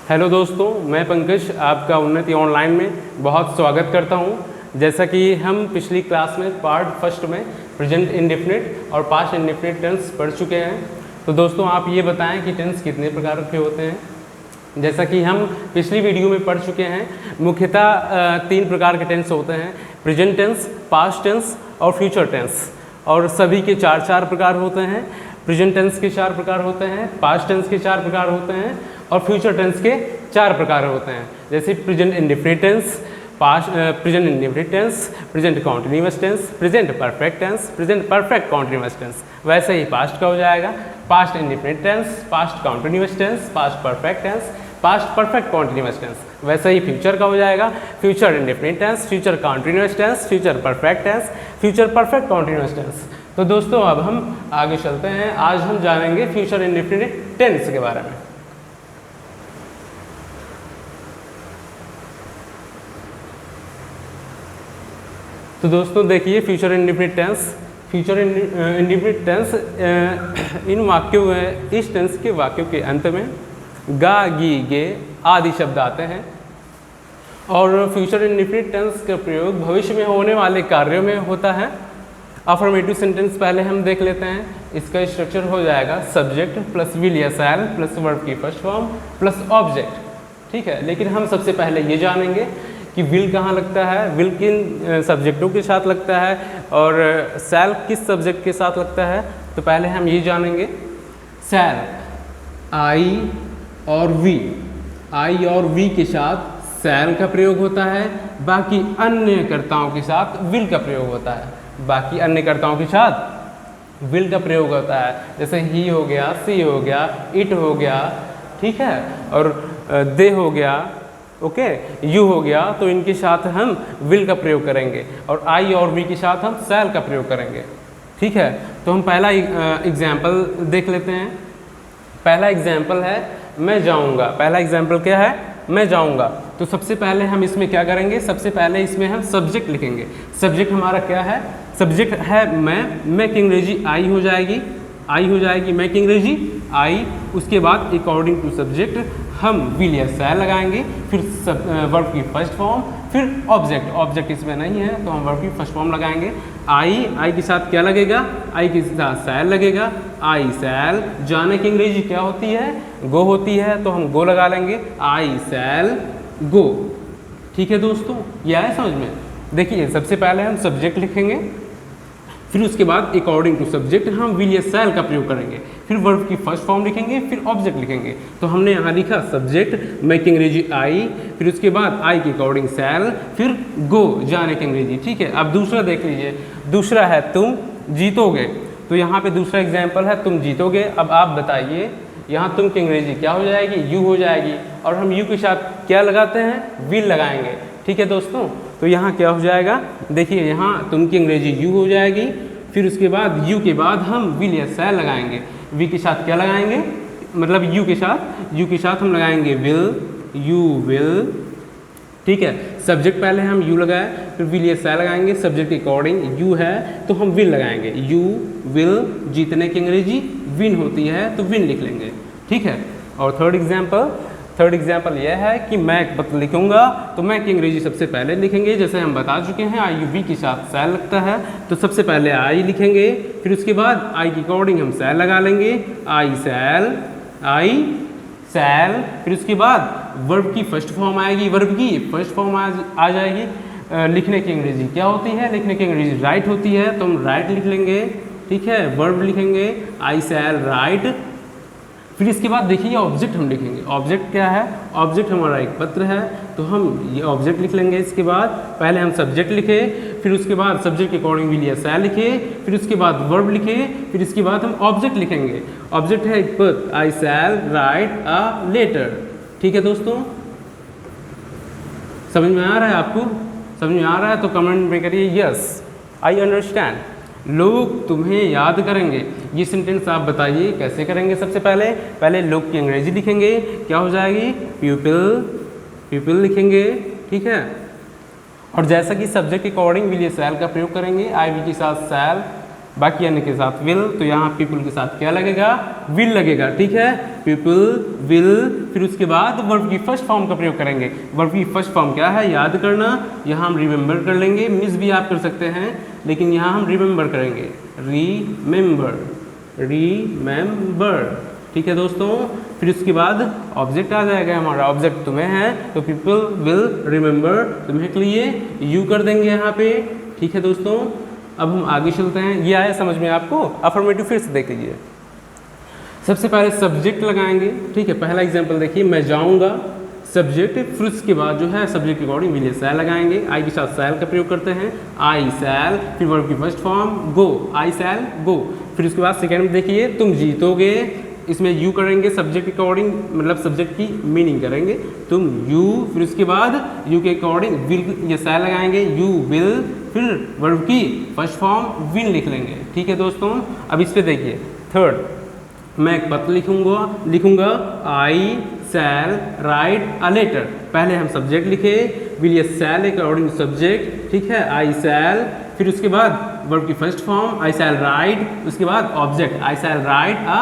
Hello दोस्तों, मैं पंकज आपका उन्नति ऑनलाइन में बहुत स्वागत करता हूं। जैसा कि हम पिछली क्लास में पार्ट फर्स्ट में प्रेजेंट इंडेफिनिट और पास्ट इंडेफिनिट टेंस पढ़ चुके हैं। तो दोस्तों आप ये बताएं कि टेंस कितने प्रकार के होते हैं। जैसा कि हम पिछली वीडियो में पढ़ चुके हैं, मुख्यतः 3 प्रकार के टेंस होते हैं, प्रेजेंट टेंस, पास्ट टेंस और फ्यूचर टेंस। और सभी के 4 प्रकार होते हैं। प्रेजेंट टेंस के 4 प्रकार होते हैं, पास्ट टेंस के 4 प्रकार होते हैं और फ्यूचर टेंस के 4 प्रकार होते हैं। जैसे present indefinite tense, present indefinite tense, present continuous tense, present perfect tense, present perfect continuous tense. वैसे ही पास्ट का हो जाएगा, past indefinite tense, past continuous tense, past perfect tense, past perfect continuous tense. वैसे ही फ्यूचर का हो जाएगा, future indefinite tense, future continuous tense, future perfect tense, future perfect continuous tense. तो दोस्तों अब हम आगे चलते हैं। आज हम जानेंगे फ्यूचर इंडेफिनिट टेंस के बारे में। तो दोस्तों देखिए, future indefinite tense, future indefinite tense इन वाक्यों में, इस टेंस के वाक्यों के अंत में गा, गी, गे आदि शब्द आते हैं। और फ्यूचर इंडेफिनिट टेंस का प्रयोग भविष्य में होने वाले कार्यों में होता है। अफर्मेटिव सेंटेंस पहले हम देख लेते हैं। इसका स्ट्रक्चर हो जाएगा सब्जेक्ट प्लस विल या शैल प्लस वर्ब की फर्स्ट फॉर्म प्लस ऑब्जेक्ट, ठीक है। लेकिन हम सबसे पहले ये जानेंगे कि विल कहाँ लगता है, विल किन सब्जेक्टों के साथ लगता है और शैल किस सब्जेक्ट के साथ लगता है। तो पहले हम ये जानेंगे, शैल आई और वी, आई और वी के साथ शैल का प्रयोग होता है। बाकी अन्य कर्ताओं के साथ विल का प्रयोग होता है। बाकी अन्य कर्ताओं के साथ विल का प्रयोग होता है। जैसे ही हो गया, सी हो गया, इट हो गया, ठीक है, और दे हो गया, ओके, यू हो गया। तो इनके साथ हम विल का प्रयोग करेंगे और आई और वी के साथ हम शैल का प्रयोग करेंगे, ठीक है। तो हम पहला एग्जाम्पल देख लेते हैं। पहला एग्जाम्पल है मैं जाऊंगा। पहला एग्जाम्पल क्या है, मैं जाऊंगा। तो सबसे पहले हम इसमें क्या करेंगे, सबसे पहले इसमें हम सब्जेक्ट लिखेंगे। सब्जेक्ट हमारा क्या है, सब्जेक्ट है मैं की अंग्रेजी आई हो जाएगी, आई हो जाएगी, मैं की अंग्रेजी आई। उसके बाद अकॉर्डिंग टू सब्जेक्ट हम विल या शैल लगाएंगे, फिर वर्ब की फर्स्ट फॉर्म, फिर ऑब्जेक्ट। ऑब्जेक्ट इसमें नहीं है तो हम वर्ब की फर्स्ट फॉर्म लगाएंगे। आई के साथ क्या लगेगा, आई के साथ शैल लगेगा, आई शैल। जाने की अंग्रेजी क्या होती है, गो होती है, तो हम गो लगा लेंगे, आई शैल गो, ठीक है दोस्तों। यह है समझ में। देखिए सबसे पहले हम सब्जेक्ट लिखेंगे, फिर उसके बाद अकॉर्डिंग टू सब्जेक्ट हम विल या शैल का प्रयोग करेंगे, फिर वर्ब की फर्स्ट फॉर्म लिखेंगे, फिर ऑब्जेक्ट लिखेंगे। तो हमने यहाँ लिखा सब्जेक्ट, मैं की अंग्रेजी आई, फिर उसके बाद आई के अकॉर्डिंग शैल, फिर गो, जाने की अंग्रेजी, ठीक है। अब दूसरा देख लीजिए, दूसरा है तुम जीतोगे। तो यहाँ पे दूसरा एग्जाम्पल है तुम जीतोगे। अब आप बताइए, यहाँ तुम की अंग्रेजी क्या हो जाएगी, यू हो जाएगी, और हम यू के साथ क्या लगाते हैं, विल लगाएंगे, ठीक है दोस्तों। तो यहाँ क्या हो जाएगा, देखिए यहाँ तुम की अंग्रेजी यू हो जाएगी, फिर उसके बाद यू के बाद हम विल या शैल लगाएंगे। वी के साथ क्या लगाएंगे, मतलब यू के साथ हम लगाएंगे विल, यू विल, ठीक है। सब्जेक्ट पहले हम यू लगाए, फिर विल या शैल लगाएंगे। सब्जेक्ट के अकॉर्डिंग यू है तो हम विल लगाएंगे, यू विल। जीतने की अंग्रेजी विन होती है तो विन लिख लेंगे, ठीक है। और थर्ड एग्जाम्पल यह है कि मैं एक पत्र लिखूंगा, तो मैं की अंग्रेजी सबसे पहले लिखेंगे। जैसे हम बता चुके हैं आई यू वी के साथ शैल लगता है, तो सबसे पहले आई लिखेंगे, फिर उसके बाद आई के अकॉर्डिंग हम शैल लगा लेंगे, आई शैल, आई शैल। फिर उसके बाद वर्ब की फर्स्ट फॉर्म आएगी, वर्ब की फर्स्ट फॉर्म आ जाएगी। लिखने की अंग्रेजी क्या होती है, लिखने की अंग्रेजी राइट होती है, तो हम राइट लिख लेंगे, ठीक है। वर्ब लिखेंगे आई शैल राइट। फिर इसके बाद देखिए ऑब्जेक्ट हम लिखेंगे। ऑब्जेक्ट क्या है, ऑब्जेक्ट हमारा एक पत्र है, तो हम ये ऑब्जेक्ट लिख लेंगे। इसके बाद पहले हम सब्जेक्ट लिखे, फिर उसके बाद सब्जेक्ट के अकॉर्डिंग विल या शैल लिखे, फिर उसके बाद वर्ब लिखे, फिर इसके बाद हम ऑब्जेक्ट लिखेंगे। ऑब्जेक्ट है एक पत्र, आई शैल राइट अ लेटर, ठीक है दोस्तों। समझ में आ रहा है आपको, समझ में आ रहा है तो कमेंट में करिए यस आई अंडरस्टैंड। लोग तुम्हें याद करेंगे, ये सेंटेंस आप बताइए कैसे करेंगे। सबसे पहले लोग की अंग्रेजी लिखेंगे, क्या हो जाएगी, पीपल लिखेंगे, ठीक है। और जैसा कि सब्जेक्ट के अकॉर्डिंग विल या शैल का प्रयोग करेंगे, आई वी के साथ शैल, बाकी अन्य के साथ विल, तो यहाँ पीपल के साथ क्या लगेगा, विल लगेगा, ठीक है, पीपल विल। फिर उसके बाद वर्ब की फर्स्ट फॉर्म का प्रयोग करेंगे। वर्ब की फर्स्ट फॉर्म क्या है, याद करना, यहाँ हम रिमेंबर कर लेंगे, मिस भी आप कर सकते हैं, लेकिन यहाँ हम रिमेंबर करेंगे, रीमेंबर, रीमेंबर, ठीक है दोस्तों। फिर उसके बाद ऑब्जेक्ट आ जाएगा हमारा, ऑब्जेक्ट तुम्हें है तो पीपल विल रिमेंबर, तुम्हें के लिए यू कर देंगे यहाँ पे, ठीक है दोस्तों। अब हम आगे चलते हैं, ये आया समझ में आपको। अफर्मेटिव फिर से देख लीजिए, सबसे पहले सब्जेक्ट लगाएंगे, ठीक है। पहला एग्जांपल देखिए, मैं जाऊंगा, सब्जेक्ट, फिर उसके बाद जो है सब्जेक्ट के अकॉर्डिंग विल या शैल लगाएंगे, आई के साथ शैल का प्रयोग करते हैं, आई शैल, फिर वर्ब की फर्स्ट फॉर्म गो, आई शैल गो। फिर उसके बाद सेकेंड में देखिए, तुम जीतोगे, इसमें यू करेंगे सब्जेक्ट के अकॉर्डिंग, मतलब सब्जेक्ट की मीनिंग करेंगे, तुम यू, फिर उसके बाद यू के अकॉर्डिंग विल या शैल लगाएंगे, यू विल, फिर वर्ब की फर्स्ट फॉर्म विल लिख लेंगे, ठीक है दोस्तों। अब इस पे देखिए, थर्ड, मैं एक पत्र लिखूंगा, I shall write a letter. पहले हम सब्जेक्ट लिखे, विल या शैल के अकॉर्डिंग सब्जेक्ट, ठीक है, आई शैल, फिर उसके बाद वर्ब की first form I shall write, उसके बाद object I shall write a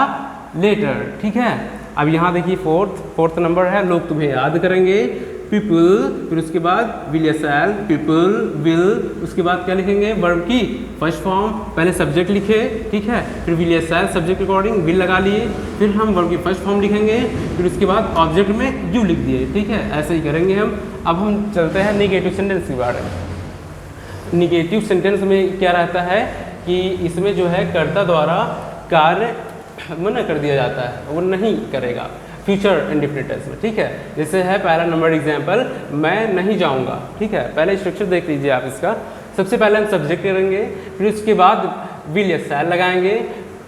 letter, ठीक है। अब यहाँ देखिए फोर्थ नंबर है, लोग तुम्हें याद करेंगे, पीपल, फिर उसके बाद विल या शैल, पीपल विल, उसके बाद क्या लिखेंगे, वर्ब की फर्स्ट फॉर्म, पहले सब्जेक्ट लिखे, ठीक है, फिर विल या शैल सब्जेक्ट के अकॉर्डिंग विल लगा लिए, फिर हम वर्ब की फर्स्ट फॉर्म लिखेंगे, फिर उसके बाद ऑब्जेक्ट में यू लिख दिए, ठीक है, ऐसे ही करेंगे हम। अब हम चलते हैं निगेटिव सेंटेंस के बारे में। निगेटिव सेंटेंस में क्या रहता है कि इसमें जो है कर्ता द्वारा कार्य मना कर दिया जाता है, वो नहीं करेगा फ्यूचर इंडेफिनिट टेंस में, ठीक है। जैसे है पहला नंबर एग्जांपल, मैं नहीं जाऊंगा, ठीक है। पहले स्ट्रक्चर देख लीजिए आप इसका, सबसे पहले हम सब्जेक्ट करेंगे, फिर उसके बाद विल या शैल लगाएंगे,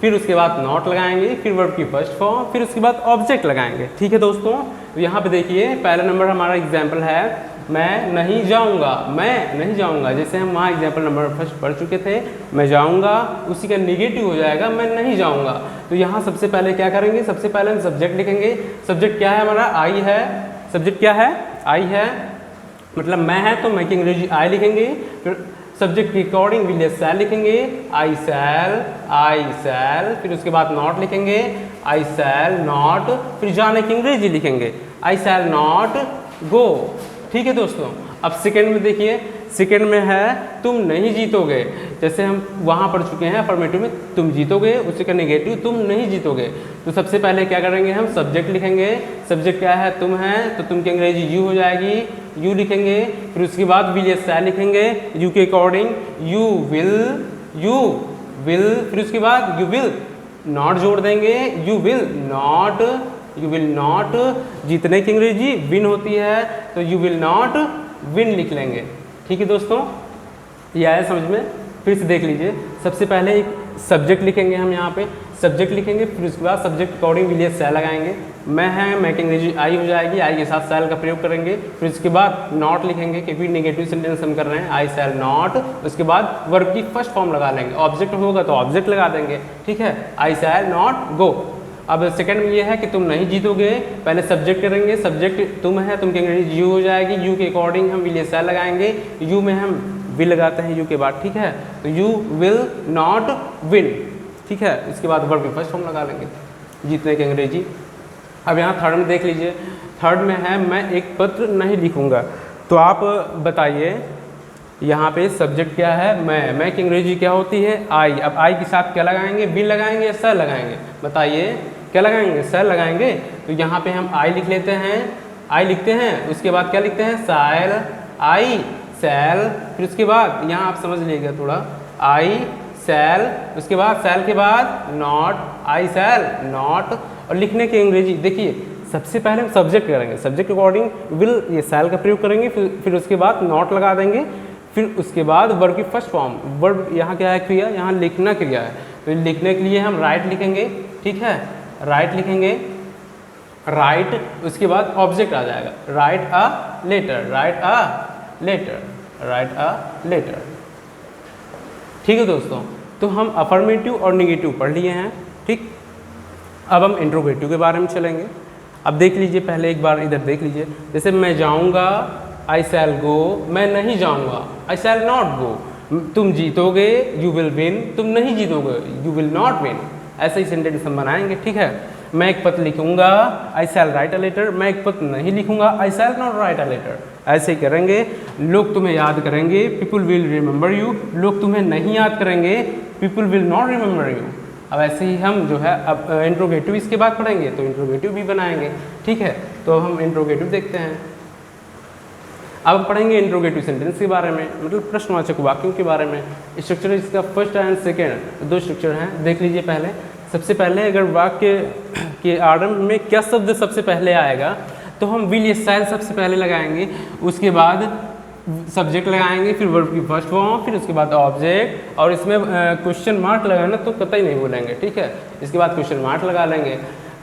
फिर उसके बाद नॉट लगाएंगे, फिर वर्ब की फर्स्ट फॉर्म, फिर उसके बाद ऑब्जेक्ट लगाएंगे, ठीक है दोस्तों। यहाँ पे देखिए पहला नंबर हमारा एग्जाम्पल है, मैं नहीं जाऊंगा, मैं नहीं जाऊंगा, जैसे हम वहाँ एग्जाम्पल नंबर फर्स्ट पढ़ चुके थे, मैं जाऊंगा, उसी का निगेटिव हो जाएगा मैं नहीं जाऊंगा। तो यहाँ सबसे पहले क्या करेंगे, सबसे पहले हम सब्जेक्ट लिखेंगे, सब्जेक्ट क्या है हमारा, आई है, सब्जेक्ट क्या है, आई है, मतलब मैं है तो मैं की अंग्रेजी आई लिखेंगे, फिर सब्जेक्ट के अकॉर्डिंग विल या शैल लिखेंगे, आई शैल, फिर उसके बाद नॉट लिखेंगे, आई शैल नॉट, फिर जाने की अंग्रेजी लिखेंगे, आई शैल नॉट गो, ठीक है दोस्तों। अब सेकेंड में देखिए, सेकेंड में है तुम नहीं जीतोगे, जैसे हम वहाँ पढ़ चुके हैं अफर्मेटिव में, तुम जीतोगे, उसी का नेगेटिव तुम नहीं जीतोगे। तो सबसे पहले क्या करेंगे, हम सब्जेक्ट लिखेंगे, सब्जेक्ट क्या है, तुम है, तो तुम की अंग्रेजी यू हो जाएगी, यू लिखेंगे, फिर उसके बाद विल या शैल लिखेंगे, यू के अकॉर्डिंग यू विल, फिर उसके बाद यू विल नॉट जोड़ देंगे, यू विल नॉट, जीतने की अंग्रेजी विन होती है, तो यू विल नॉट विन लिख लेंगे, ठीक है दोस्तों। ये आया समझ में, फिर से देख लीजिए, सबसे पहले एक सब्जेक्ट लिखेंगे, हम यहाँ पे सब्जेक्ट लिखेंगे, फिर उसके बाद सब्जेक्ट अकॉर्डिंग विल या शैल लगाएंगे, मैं है, मैं की अंग्रेजी आई हो जाएगी, आई के साथ शैल का प्रयोग करेंगे, फिर उसके बाद नॉट लिखेंगे, क्योंकि नेगेटिव सेंटेंस हम कर रहे हैं, आई शैल नॉट, उसके बाद वर्ब की फर्स्ट फॉर्म लगा लेंगे, ऑब्जेक्ट होगा तो ऑब्जेक्ट लगा देंगे, ठीक है, आई शैल नॉट गो। अब सेकंड में ये है कि तुम नहीं जीतोगे, पहले सब्जेक्ट करेंगे, सब्जेक्ट तुम है, तुम की अंग्रेजी यू हो जाएगी, यू के अकॉर्डिंग हम विल या शैल लगाएंगे, यू में हम विल लगाते हैं यू के बाद, ठीक है, तो यू विल नॉट विन, ठीक है, इसके बाद वर्ब की फर्स्ट फॉर्म लगा लेंगे, जीतने की अंग्रेजी। अब यहाँ थर्ड में देख लीजिए, थर्ड में है मैं एक पत्र नहीं लिखूँगा, तो आप बताइए यहाँ पे सब्जेक्ट क्या है, मैं की अंग्रेजी क्या होती है, आई। अब आई के साथ क्या लगाएंगे, विल लगाएंगे या शैल लगाएंगे, बताइए क्या लगाएंगे, शैल लगाएंगे। तो यहाँ पे हम आई लिख लेते हैं, आई लिखते हैं, उसके बाद क्या लिखते हैं, शैल, आई शैल, फिर उसके बाद यहाँ आप समझ लीजिएगा थोड़ा, आई शैल, उसके बाद शैल के बाद नॉट, आई शैल नॉट, और लिखने की अंग्रेजी देखिए, सबसे पहले हम सब्जेक्ट करेंगे, सब्जेक्ट के अकॉर्डिंग विल ये शैल का प्रयोग करेंगे, फिर उसके बाद नॉट लगा देंगे, फिर उसके बाद वर्ब की फर्स्ट फॉर्म, वर्ब यहाँ क्या है, क्रिया, यहाँ लिखना क्रिया है, तो लिखने के लिए हम राइट लिखेंगे, ठीक है, राइट लिखेंगे, राइट, उसके बाद ऑब्जेक्ट आ जाएगा, write a letter, write a letter, ठीक है दोस्तों। तो हम अफर्मेटिव और निगेटिव पढ़ लिए हैं, ठीक। अब हम इंट्रोगेटिव के बारे में चलेंगे। अब देख लीजिए, पहले एक बार इधर देख लीजिए, जैसे मैं जाऊँगा, आई शैल गो, मैं नहीं जाऊँगा, आई शैल नॉट गो, तुम जीतोगे, यू विल विन, तुम नहीं जीतोगे, यू विल नॉट विन। ऐसे ही सेंटेंस हम बनाएंगे, ठीक है। मैं एक पत्र लिखूंगा, I shall write a letter, मैं एक पत्र नहीं लिखूंगा, I shall not write a letter. ऐसे ही करेंगे। लोग तुम्हें याद करेंगे, पीपल विल रिमेंबर यू, लोग तुम्हें नहीं याद करेंगे, people will not remember you. अब ऐसे ही हम जो है अब इंट्रोगेटिव इसके बाद पढ़ेंगे तो इंट्रोगेटिव भी बनाएंगे, ठीक है। तो हम इंट्रोगेटिव देखते हैं। अब हम पढ़ेंगे इंट्रोगेटिव सेंटेंस के बारे में, मतलब प्रश्नवाचक वाक्यों के बारे में। स्ट्रक्चर इसका फर्स्ट एंड सेकेंड दो स्ट्रक्चर हैं, देख लीजिए। पहले सबसे पहले अगर वाक्य के आरंभ में क्या शब्द सबसे पहले आएगा तो हम विल या शैल सबसे पहले लगाएंगे, उसके बाद सब्जेक्ट लगाएंगे, फिर वर्ब की फर्स्ट फॉर्म, फिर उसके बाद ऑब्जेक्ट, और इसमें क्वेश्चन मार्क लगाना तो कतई नहीं भूलेंगे, ठीक है। इसके बाद क्वेश्चन मार्क लगा लेंगे।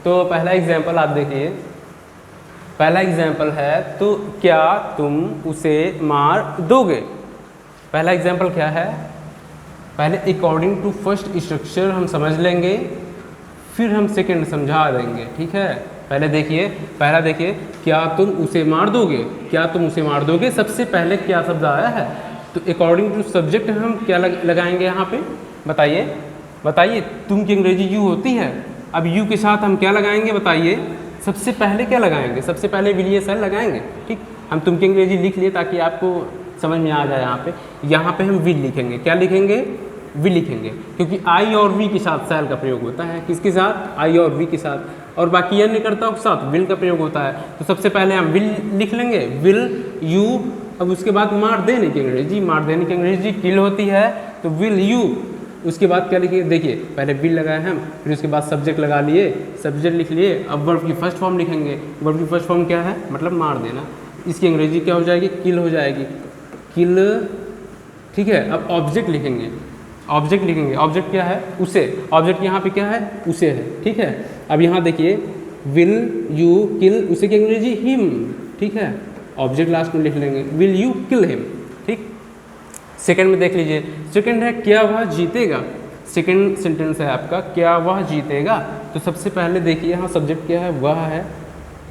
तो पहला एग्जाम्पल आप देखिए, पहला एग्जाम्पल है तो क्या तुम उसे मार दोगे। पहला एग्जाम्पल क्या है, पहले अकॉर्डिंग टू फर्स्ट स्ट्रक्चर हम समझ लेंगे, फिर हम सेकंड समझा देंगे, ठीक है। पहले देखिए, पहला देखिए, क्या तुम उसे मार दोगे, क्या तुम उसे मार दोगे, सबसे पहले क्या शब्द आया है तो अकॉर्डिंग टू सब्जेक्ट हम क्या लगाएंगे यहाँ पे, बताइए बताइए। तुम की अंग्रेजी यू होती है, अब यू के साथ हम क्या लगाएंगे बताइए। सबसे पहले क्या लगाएंगे, सबसे पहले विल या शैल लगाएंगे, ठीक। हम तुम की अंग्रेजी लिख लिए ताकि आपको समझ में आ जाए। यहाँ पे हम विल लिखेंगे, क्या लिखेंगे, विल लिखेंगे, क्योंकि आई और वी के साथ शैल का प्रयोग होता है। किसके साथ, आई और वी के साथ, और बाकी अन्य कर्ताओं के साथ विल का प्रयोग होता है। तो सबसे पहले हम विल लिख लेंगे, विल यू। अब उसके बाद मार देने की अंग्रेजी, मार देने की अंग्रेजी किल होती है, तो विल यू। उसके बाद क्या लिखेंगे, देखिए पहले विल लगाए हम, फिर उसके बाद सब्जेक्ट लगा लिए, सब्जेक्ट लिख लिए। अब वर्ब की फर्स्ट फॉर्म लिखेंगे, वर्ब की फर्स्ट फॉर्म क्या है, मतलब मार देना। इसकी अंग्रेजी क्या हो जाएगी, किल हो जाएगी, किल, ठीक है। अब ऑब्जेक्ट लिखेंगे, ऑब्जेक्ट लिखेंगे, ऑब्जेक्ट क्या है, उसे। ऑब्जेक्ट यहाँ पे क्या है, उसे है, ठीक है। अब यहाँ देखिए विल यू किल, उसे की अंग्रेजी हिम, ठीक है। ऑब्जेक्ट लास्ट में लिख लेंगे, विल यू किल हिम, ठीक। सेकंड में देख लीजिए, सेकंड है क्या वह जीतेगा। सेकंड सेंटेंस है आपका क्या वह जीतेगा। तो सबसे पहले देखिए यहाँ सब्जेक्ट क्या है, वह है,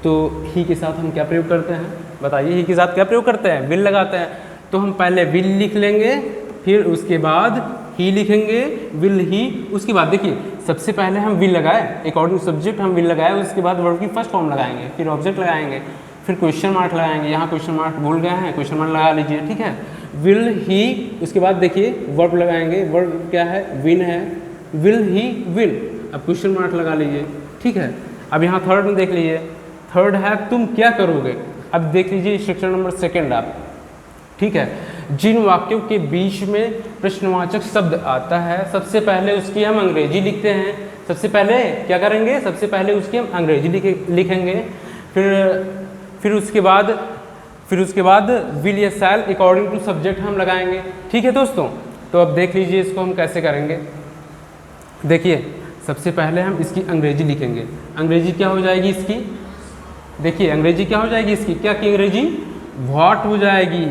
तो ही के साथ हम क्या प्रयोग करते हैं बताइए, ही के साथ क्या प्रयोग करते हैं, विल लगाते हैं। तो हम पहले विल लिख लेंगे, फिर उसके बाद ही लिखेंगे, विल ही। उसके बाद देखिए सबसे पहले हम विल लगाए, अकॉर्डिंग टू सब्जेक्ट हम विल लगाए, उसके बाद वर्ब की फर्स्ट फॉर्म लगाएंगे, फिर ऑब्जेक्ट लगाएंगे, फिर क्वेश्चन मार्क लगाएंगे। यहाँ क्वेश्चन मार्क भूल गए हैं, क्वेश्चन मार्क लगा लीजिए, ठीक है। विल ही, उसके बाद देखिए वर्ब लगाएंगे, वर्ब क्या है, विन है, विल ही विल। अब क्वेश्चन मार्क लगा लीजिए, ठीक है। अब यहाँ थर्ड में देख लीजिए, थर्ड है तुम क्या करोगे। अब देख लीजिए स्ट्रक्चर नंबर सेकेंड आप, ठीक है। जिन वाक्यों के बीच में प्रश्नवाचक शब्द आता है सबसे पहले उसकी हम अंग्रेजी लिखते हैं। सबसे पहले क्या करेंगे, सबसे पहले उसकी हम अंग्रेजी लिखेंगे, फिर उसके बाद विल या शैल अकॉर्डिंग टू सब्जेक्ट हम लगाएंगे, ठीक है दोस्तों। तो अब देख लीजिए इसको हम कैसे करेंगे। देखिए सबसे पहले हम इसकी अंग्रेजी लिखेंगे, अंग्रेजी क्या हो जाएगी इसकी, देखिए अंग्रेजी क्या हो जाएगी इसकी, क्या की अंग्रेजी, व्हाट हो जाएगी,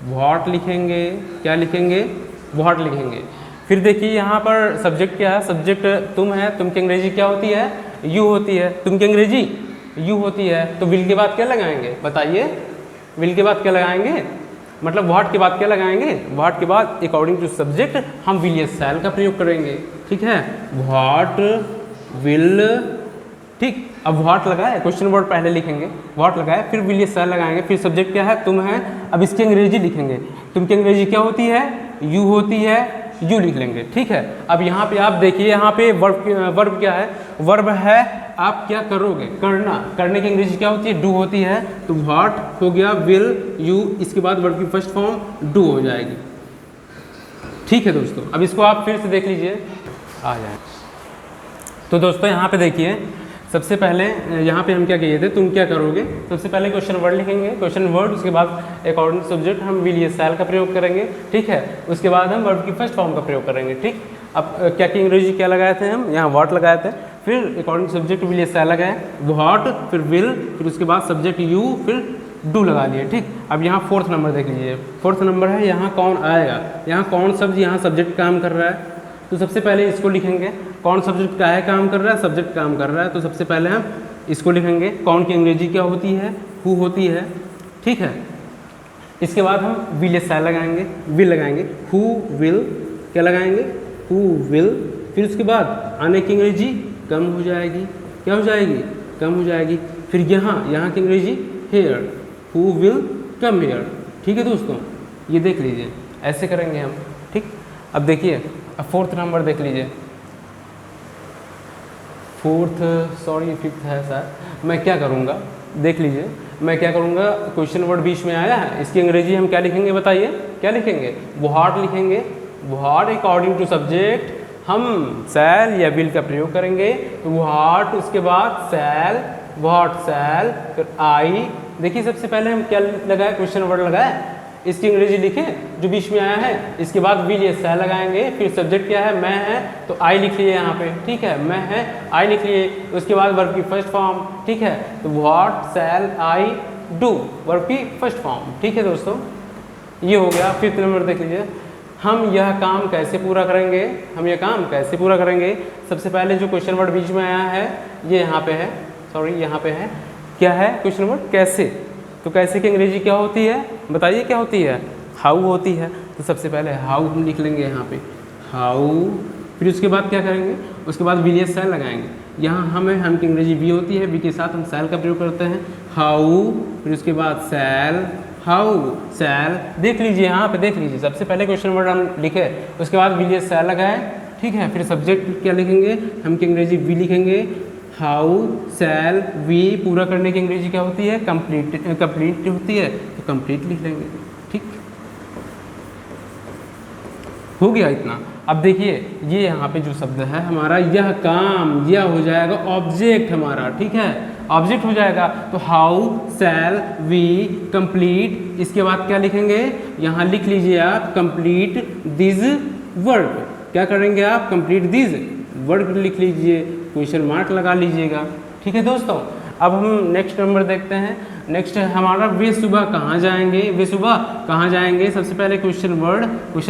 व्हाट लिखेंगे, क्या लिखेंगे, व्हाट लिखेंगे। फिर देखिए यहाँ पर सब्जेक्ट क्या है, सब्जेक्ट तुम है, तुम की अंग्रेजी क्या होती है, यू होती है, तुम की अंग्रेजी यू होती है। तो विल के बाद क्या लगाएंगे बताइए, विल के बाद क्या लगाएंगे, मतलब व्हाट के बाद क्या लगाएंगे, व्हाट के बाद अकॉर्डिंग टू सब्जेक्ट हम विल या शैल का प्रयोग करेंगे, ठीक है। व्हाट विल, ठीक। अब व्हाट लगाए, क्वेश्चन वर्ड पहले लिखेंगे, व्हाट लगाए, फिर विल या शैल लगाएंगे, फिर सब्जेक्ट क्या है, तुम है। अब इसकी अंग्रेजी लिखेंगे, तुम की अंग्रेजी क्या होती है, यू होती है, यू लिख लेंगे, ठीक है। अब यहाँ पे आप देखिए, यहाँ पे वर्ब क्या है, वर्ब है आप क्या करोगे, करना, करने की अंग्रेजी क्या होती है, डू होती है। तो व्हाट हो गया, विल यू, इसके बाद वर्ब की फर्स्ट फॉर्म डू हो जाएगी, ठीक है दोस्तों। अब इसको आप फिर से देख लीजिए, आ जाए। तो दोस्तों यहाँ पे देखिए सबसे पहले यहाँ पे हम क्या किए थे, तुम क्या करोगे। सबसे पहले क्वेश्चन वर्ड लिखेंगे, क्वेश्चन वर्ड, उसके बाद अकॉर्डिंग सब्जेक्ट हम विल या शैल का प्रयोग करेंगे, ठीक है। उसके बाद हम वर्ब की फर्स्ट फॉर्म का प्रयोग करेंगे, ठीक। अब क्या की अंग्रेजी क्या लगाए थे हम, यहाँ व्हाट लगाए थे, फिर अकॉर्डिंग सब्जेक्ट विल या शैल लगाए, व्हाट, फिर विल, फिर उसके बाद सब्जेक्ट यू, फिर डू लगा लिए, ठीक। अब यहाँ फोर्थ नंबर देख लीजिए, फोर्थ नंबर है यहाँ कौन आएगा, यहाँ कौन शब्द यहाँ सब्जेक्ट काम कर रहा है। तो सबसे पहले इसको लिखेंगे, कौन सब्जेक्ट का है काम कर रहा है, सब्जेक्ट काम कर रहा है। तो सबसे पहले हम इसको लिखेंगे, कौन की अंग्रेजी क्या होती है, हु होती है, ठीक है। इसके बाद हम विल या शैल लगाएंगे, विल लगाएंगे, हु विल क्या लगाएंगे, हु विल। फिर उसके बाद आने की अंग्रेजी कम हो जाएगी, क्या हो जाएगी, कम हो जाएगी। फिर यहाँ की अंग्रेजी here, who will come here. ठीक है दोस्तों, ये देख लीजिए, ऐसे करेंगे हम। ठीक, अब देखिए, अब फोर्थ नंबर देख लीजिए, फिफ्थ है सर। मैं क्या करूँगा, देख लीजिए, मैं क्या करूँगा, क्वेश्चन वर्ड बीच में आया है, इसकी अंग्रेजी हम क्या लिखेंगे, बताइए क्या लिखेंगे, व्हाट लिखेंगे। व्हाट अकॉर्डिंग टू सब्जेक्ट हम शैल या विल का प्रयोग करेंगे, तो व्हाट, उसके बाद शैल, व्हाट शैल, फिर आई। देखिए सबसे पहले हम क्या लगाए, क्वेश्चन वर्ड लगाए, इसकी अंग्रेजी लिखें जो बीच में आया है, इसके बाद विल या शैल लगाएंगे। फिर सब्जेक्ट क्या है, मैं है, तो आई लिख लिए यहाँ पे। ठीक है, मैं है, आई लिख लिए। उसके बाद वर्ब की फर्स्ट फॉर्म। ठीक है, तो what shell I do, verb की फर्स्ट फॉर्म। ठीक है दोस्तों, ये हो गया। फिफ्थ नंबर देख लीजिए, हम यह काम कैसे पूरा करेंगे, हम यह काम कैसे पूरा करेंगे। सबसे पहले जो क्वेश्चन वर्ड बीच में आया है, ये यहाँ पे है, सॉरी यहाँ पे है, क्या है क्वेश्चन वर्ड, कैसे। तो कैसे की अंग्रेजी क्या होती है, बताइए क्या होती है, हाउ होती है। तो सबसे पहले हाउ हम लिख लेंगे यहाँ पे, हाउ। फिर उसके बाद क्या करेंगे, उसके बाद विल या शैल लगाएंगे। यहाँ हम की अंग्रेजी वी होती है, वी के साथ हम शैल का प्रयोग करते हैं, हाउ। फिर उसके बाद शैल, हाउ शैल। देख लीजिए यहाँ पे, देख लीजिए, सबसे पहले क्वेश्चन वर्ड हम लिखे, उसके बाद विल या शैल लगाए। ठीक है, फिर सब्जेक्ट क्या लिखेंगे, हम की अंग्रेजी वी लिखेंगे, हाउ शैल वी। पूरा करने की अंग्रेजी क्या होती है, कंप्लीट होती है, तो कंप्लीट लिख लेंगे। ठीक, हो गया इतना। अब देखिए, ये यहाँ पे जो शब्द है हमारा, यह काम, यह हो जाएगा ऑब्जेक्ट हमारा। ठीक है, ऑब्जेक्ट हो जाएगा, तो हाउ शैल वी कंप्लीट। इसके बाद क्या लिखेंगे, यहाँ लिख लीजिए आप, कंप्लीट दिस वर्क। क्या करेंगे आप, कंप्लीट दिस वर्क लिख लीजिए, क्वेश्चन मार्क लगा लीजिएगा। ठीक है दोस्तों, अब हम नेक्स्ट नंबर देखते हैं। नेक्स्ट है हमारा, वे सुबह कहाँ जाएंगे, वे सुबह कहाँ जाएंगे। सबसे पहले क्वेश्चन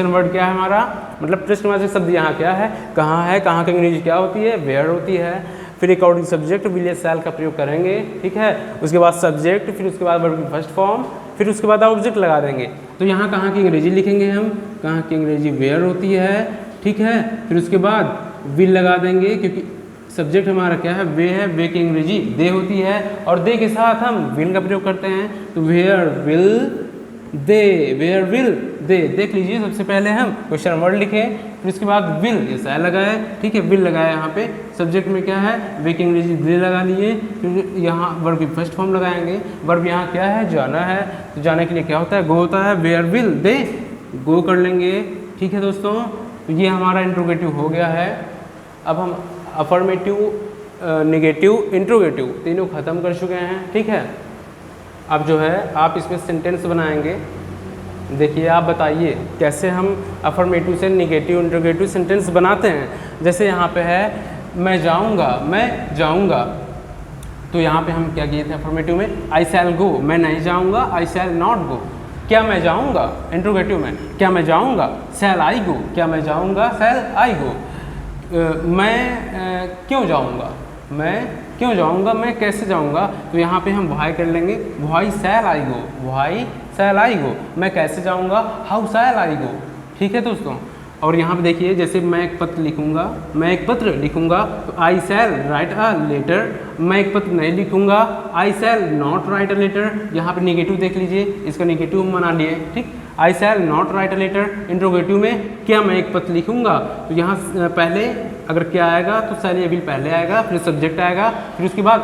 वर्ड क्या है हमारा, मतलब प्रश्नवाचक शब्द यहाँ क्या है, कहाँ है, कहाँ की अंग्रेजी क्या होती है, वेयर होती है। फिर अकॉर्डिंग सब्जेक्ट विल या शैल का प्रयोग करेंगे। ठीक है, उसके बाद सब्जेक्ट, फिर उसके बाद वर्ब की फर्स्ट फॉर्म, फिर उसके बाद ऑब्जेक्ट लगा देंगे। तो यहाँ कहाँ की अंग्रेजी लिखेंगे हम, कहाँ की अंग्रेजी वेयर होती है। ठीक है, फिर उसके बाद विल लगा देंगे, क्योंकि सब्जेक्ट हमारा क्या है, वे है, वे की अंग्रेजी दे होती है, और दे के साथ हम विल का प्रयोग करते हैं, तो where will they, where will they. देख लीजिए, सबसे पहले हम क्वेश्चन वर्ड लिखे, फिर उसके बाद विल ये शैल लगाए। ठीक है, विल लगाया यहाँ पे, सब्जेक्ट में क्या है, वे की अंग्रेजी दे लगा लिए। फिर यहाँ वर्ब की फर्स्ट फॉर्म लगाएंगे। वर्ब यहाँ क्या है, जाना है, तो जाने के लिए क्या होता है, गो होता है, वेयर विल दे गो कर लेंगे। ठीक है दोस्तों, तो ये हमारा इंट्रोगेटिव हो गया है। अब हम अफर्मेटिव, नेगेटिव, इंट्रोगेटिव तीनों ख़त्म कर चुके हैं। ठीक है, अब जो है आप इसमें सेंटेंस बनाएंगे। देखिए, आप बताइए कैसे हम अफर्मेटिव से नेगेटिव, इंट्रोगेटिव सेंटेंस बनाते हैं। जैसे यहाँ पे है, मैं जाऊँगा, मैं जाऊँगा, तो यहाँ पे हम क्या किए थे अफर्मेटिव में, आई शैल गो, मैं नहीं जाऊँगा, आई शैल नॉट गो। क्या मैं जाऊँगा, इंट्रोगेटिव में, क्या मैं जाऊँगा, शैल आई गो, क्या मैं जाऊँगा, शैल आई गो। मैं क्यों जाऊँगा, मैं क्यों जाऊँगा, मैं कैसे जाऊँगा, तो यहाँ पे हम व्हाई कर लेंगे, why shell I go, why शैल आई गो। मैं कैसे जाऊँगा, हाउ शैल आई गो। ठीक है दोस्तों, और यहाँ पे देखिए, जैसे मैं एक पत्र लिखूँगा, मैं एक पत्र लिखूँगा, तो आई शैल राइट अ लेटर। मैं एक पत्र नहीं लिखूँगा, I shall not write a letter. यहाँ पे नेगेटिव देख लीजिए, इसका नेगेटिव हम बना लिए। ठीक, I shall not write a letter. Interrogative में क्या मैं एक पत्र लिखूँगा, तो यहाँ पहले अगर क्या आएगा, तो शैल या विल पहले आएगा, फिर सब्जेक्ट आएगा, फिर उसके बाद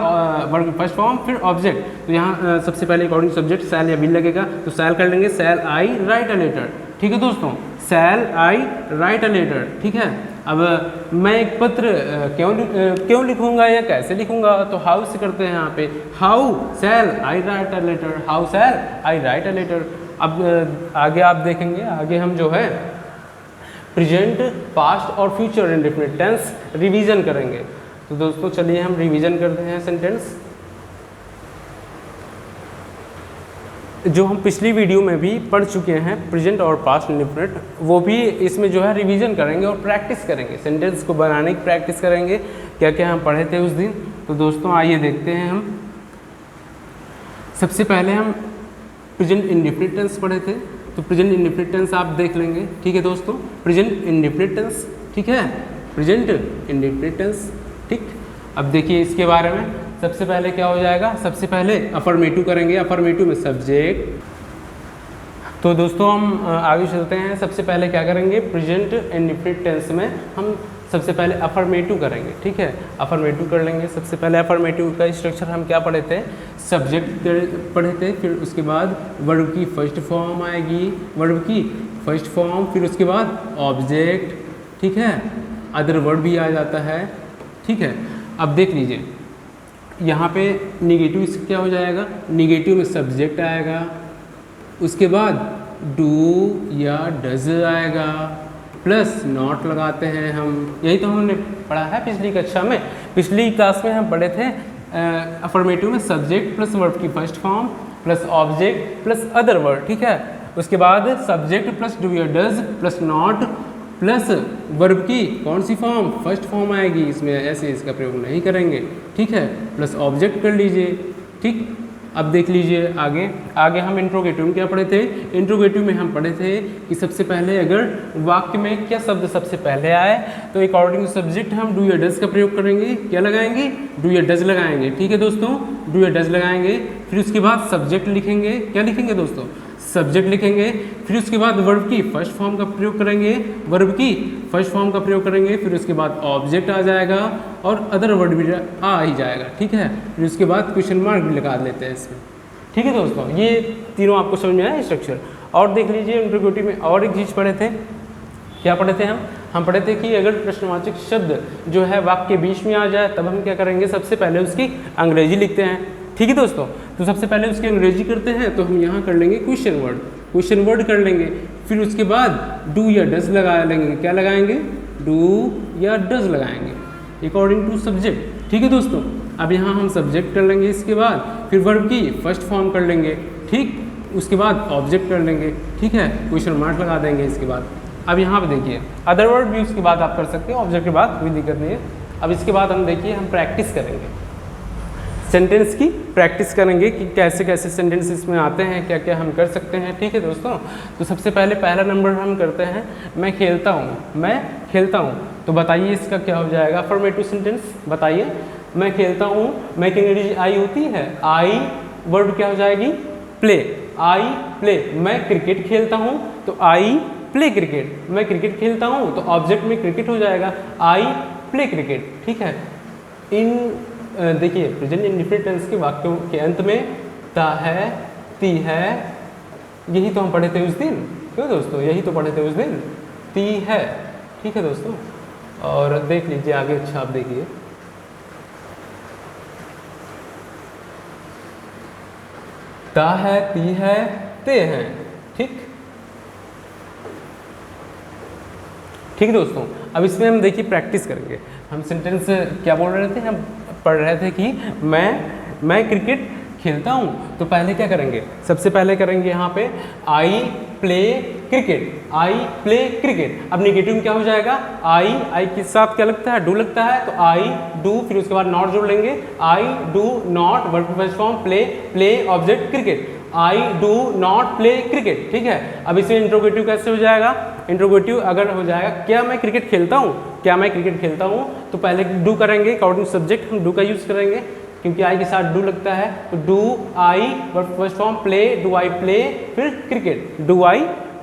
वर्ब फर्स्ट फॉर्म, फिर ऑब्जेक्ट। तो यहाँ सबसे पहले अकॉर्डिंग सब्जेक्ट शैल या विल लगेगा, तो शैल कर लेंगे, शैल आई राइट अ लेटर। ठीक है दोस्तों, शैल आई राइट अ लेटर। ठीक है, अब मैं एक पत्र क्यों लिखूंगा या कैसे लिखूंगा, तो हाउ से करते हैं यहाँ पे, how shall I write a letter, how shall I write a letter. अब आगे आप देखेंगे, आगे हम जो है प्रेजेंट, पास्ट और फ्यूचर इंडेफिनिट टेंस रिवीजन करेंगे। तो दोस्तों चलिए हम रिवीजन करते हैं सेंटेंस। जो हम पिछली वीडियो में भी पढ़ चुके हैं, प्रेजेंट और पास्ट इंडेफिनिट, वो भी इसमें जो है रिवीजन करेंगे और प्रैक्टिस करेंगे, सेंटेंस को बनाने की प्रैक्टिस करेंगे, क्या क्या हम पढ़े थे उस दिन। तो दोस्तों आइए देखते हैं हम। सबसे पहले हम प्रेजेंट इंडेफिनिट टेंस पढ़े थे, तो प्रेजेंट इंडेफिनिट टेंस आप देख लेंगे। ठीक है दोस्तों, प्रेजेंट इंडेफिनिट टेंस, ठीक है, प्रेजेंट इंडेफिनिट टेंस। ठीक, अब देखिए इसके बारे में सबसे पहले क्या हो जाएगा, सबसे पहले अफर्मेटिव करेंगे। अफर्मेटिव में सब्जेक्ट। तो दोस्तों हम आगे चलते हैं। सबसे पहले क्या करेंगे, प्रेजेंट इंडेफिनिट टेंस में हम सबसे पहले अफर्मेटिव करेंगे। ठीक है, अफर्मेटिव कर लेंगे। सबसे पहले अफर्मेटिव का स्ट्रक्चर हम क्या पढ़े थे, सब्जेक्ट पढ़े थे, फिर उसके बाद वर्ब की फर्स्ट फॉर्म आएगी, वर्ब की फर्स्ट फॉर्म, फिर उसके बाद ऑब्जेक्ट। ठीक है, अदर वर्ड भी आ जाता है। ठीक है, अब देख लीजिए यहाँ पे निगेटिव क्या हो जाएगा, निगेटिव में सब्जेक्ट आएगा, उसके बाद डू या डज आएगा, प्लस नॉट लगाते हैं हम। यही तो हमने पढ़ा है पिछली कक्षा में, पिछली क्लास में हम पढ़े थे अफर्मेटिव में सब्जेक्ट प्लस वर्ब की first form plus object plus other word. ठीक है, उसके बाद सब्जेक्ट प्लस डू या does plus not plus verb की कौन सी फॉर्म, फर्स्ट फॉर्म आएगी, इसमें ऐसे इसका प्रयोग नहीं करेंगे। ठीक है, प्लस ऑब्जेक्ट कर लीजिए। ठीक, अब देख लीजिए आगे। आगे हम इंट्रोगेटिव में क्या पढ़े थे, इंट्रोगेटिव में हम पढ़े थे कि सबसे पहले अगर वाक्य में क्या शब्द सबसे पहले आए तो अकॉर्डिंग टू सब्जेक्ट हम डू या डज का प्रयोग करेंगे। क्या लगाएंगे, डू या डज लगाएंगे। ठीक है दोस्तों, डू या डज लगाएंगे, फिर उसके बाद सब्जेक्ट लिखेंगे। क्या लिखेंगे दोस्तों, सब्जेक्ट लिखेंगे, फिर उसके बाद वर्ब की फर्स्ट फॉर्म का प्रयोग करेंगे, वर्ब की फर्स्ट फॉर्म का प्रयोग करेंगे, फिर उसके बाद ऑब्जेक्ट आ जाएगा और अदर वर्ड भी आ ही जाएगा। ठीक है, फिर उसके बाद क्वेश्चन मार्क भी लगा लेते हैं इसमें। ठीक है दोस्तों, ये तीनों आपको समझ में आया स्ट्रक्चर। और देख लीजिए इंट्रोगेटिव में और एक चीज़ पढ़े थे, क्या पढ़े थे हम पढ़े थे कि अगर प्रश्नवाचक शब्द जो है वाक्य के बीच में आ जाए तब हम क्या करेंगे, सबसे पहले उसकी अंग्रेजी लिखते हैं। ठीक है दोस्तों, तो सबसे पहले उसकी अंग्रेजी करते हैं, तो हम यहाँ कर लेंगे क्वेश्चन वर्ड, क्वेश्चन वर्ड कर लेंगे, फिर उसके बाद डू या डज लगा लेंगे। क्या लगाएंगे, डू या डज लगाएंगे अकॉर्डिंग टू सब्जेक्ट। ठीक है दोस्तों, अब यहाँ हम सब्जेक्ट कर लेंगे, इसके बाद फिर वर्ब की फर्स्ट फॉर्म कर लेंगे। ठीक, उसके बाद ऑब्जेक्ट कर लेंगे। ठीक है, क्वेश्चन मार्क लगा देंगे इसके बाद। अब यहाँ पे देखिए अदर वर्ड भी उसके बाद आप कर सकते हैं, ऑब्जेक्ट के बाद कोई दिक्कत नहीं है। अब इसके बाद हम देखिए हम प्रैक्टिस करेंगे, सेंटेंस की प्रैक्टिस करेंगे कि कैसे कैसे सेंटेंस इसमें आते हैं, क्या क्या हम कर सकते हैं। ठीक है दोस्तों, तो सबसे पहले पहला नंबर हम करते हैं, मैं खेलता हूँ, मैं खेलता हूँ। तो बताइए इसका क्या हो जाएगा, अफर्मेटिव सेंटेंस बताइए। मैं खेलता हूँ, मैं की अंग्रेजी आई होती है, आई वर्ड क्या हो जाएगी, प्ले, आई प्ले। मैं क्रिकेट खेलता हूँ तो आई प्ले क्रिकेट, मैं क्रिकेट खेलता हूँ तो ऑब्जेक्ट में क्रिकेट हो जाएगा, आई प्ले क्रिकेट। ठीक है, इन देखिए प्रेजेंट इंडेफिनिट टेंस के वाक्यों के अंत में ता है, ती है, यही तो हम पढ़े थे उस दिन। क्यों दोस्तों, यही तो पढ़े थे उस दिन, ती है। ठीक है दोस्तों, और देख लीजिए आगे। अच्छा आप देखिए, ता है, ती है, ते हैं। ठीक ठीक दोस्तों, अब इसमें हम देखिए प्रैक्टिस करेंगे। हम सेंटेंस क्या बोल रहे थे, हम पढ़ रहे थे कि मैं क्रिकेट खेलता हूँ, तो पहले क्या करेंगे, सबसे पहले करेंगे यहाँ पे आई प्ले क्रिकेट, आई प्ले क्रिकेट। अब नेगेटिव में क्या हो जाएगा, आई के साथ क्या लगता है, डू लगता है, तो आई डू, फिर उसके बाद नॉट जोड़ लेंगे, I do not verb first form play, play object cricket, I do not play cricket. ठीक है, अब इसमें इंट्रोगेटिव कैसे हो जाएगा, इंट्रोगेटिव अगर हो जाएगा क्या मैं क्रिकेट खेलता हूँ, क्या मैं क्रिकेट खेलता हूँ, तो पहले डू करेंगे, अकॉर्डिंग टू सब्जेक्ट हम डू का यूज़ करेंगे क्योंकि आई के साथ डू लगता है, तो do I verb first form play, do I play, फिर cricket, do I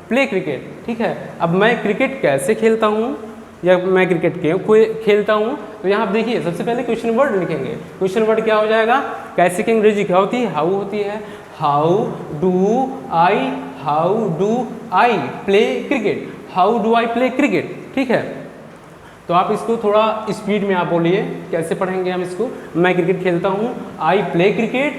play cricket. ठीक है, अब मैं क्रिकेट कैसे खेलता हूँ या मैं क्रिकेट क्यों खेलता हूँ, तो यहाँ आप देखिए सबसे पहले क्वेश्चन वर्ड लिखेंगे। क्वेश्चन वर्ड क्या हो जाएगा, कैसे की अंग्रेजी क्या होती है, हाउ होती है, how do I play cricket, how do I play cricket. ठीक है, तो आप इसको थोड़ा स्पीड में आप बोलिए, कैसे पढ़ेंगे हम इसको। मैं क्रिकेट खेलता हूँ, आई प्ले क्रिकेट,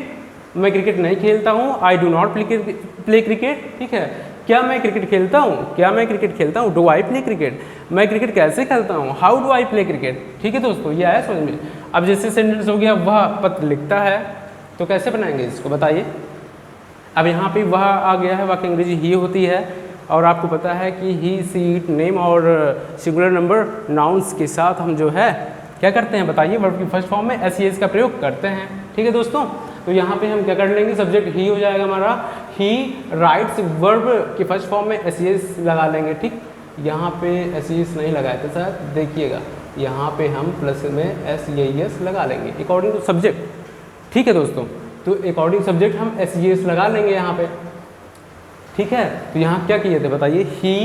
मैं क्रिकेट नहीं खेलता हूँ, I do not play cricket. ठीक है, क्या मैं क्रिकेट खेलता हूँ, क्या मैं क्रिकेट खेलता हूँ, डू आई प्ले क्रिकेट, मैं क्रिकेट कैसे खेलता हूँ, how do I play cricket. ठीक है दोस्तों, ये आया समझ में। अब जैसे सेंटेंस हो गया वह पत्र लिखता है, तो कैसे बनाएंगे इसको बताइए। अब यहाँ पे वह आ गया है, वह की अंग्रेजी ही होती है, और आपको पता है कि ही सी इट नेम और सिंगुलर नंबर नाउन्स के साथ हम जो है क्या करते हैं बताइए, वर्ब की फर्स्ट फॉर्म में एस का प्रयोग करते हैं। ठीक है दोस्तों, तो यहाँ पे हम क्या कर लेंगे, सब्जेक्ट ही हो जाएगा हमारा। ही राइट्स, वर्ब के फर्स्ट फॉर्म में एस लगा लेंगे। ठीक, यहाँ पे एस नहीं लगाए थे सर, देखिएगा यहाँ पे हम प्लस में एस लगा लेंगे अकॉर्डिंग टू सब्जेक्ट। ठीक है दोस्तों, तो अकॉर्डिंग सब्जेक्ट हम एस लगा लेंगे यहाँ पे। ठीक है, तो यहाँ क्या किए थे बताइए, he